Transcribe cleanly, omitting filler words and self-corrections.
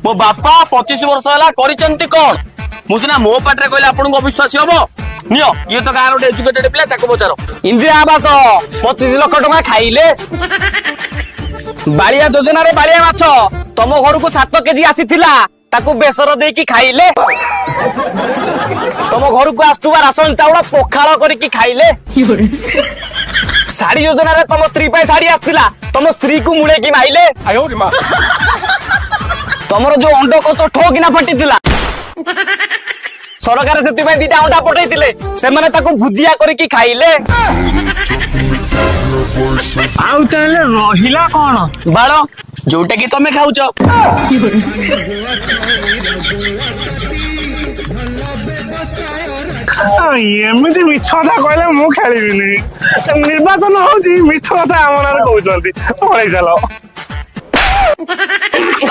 मो बापा 25 वर्ष है करिसेंती कौन मुझे मो पाटे कहले आपन को अविश्वासी हम नियो ये तो गाँव गोटे एजुकेटेड पिला ताको पचार इंदिरा आवास 25 लाख टका खाइले बालिया योजना रे बालिया माछ तम घर को 7 केजी आसीथिला ताकू बेसर देकी खाइले तम घर को आस्तुवा राशन चाउल पखाल करके खाइले साड़ी योजना रे तम स्त्री पे साड़ी आस्तिला तम स्त्री को मुळे की माइले तमरो जो अंड कोष ठोकिना फटिथिला सरकार से दीटा अंडा पठेइथिले से माने ताको भुजिया करके खाइले आउ ताले रहिला कोन बाळ जोटा कि तमे खाउछ एमती मिछ कथा कहले मु खेलिबिनी निर्वाचन होची मिछ कथा हमनार कहउछंती पळै चलो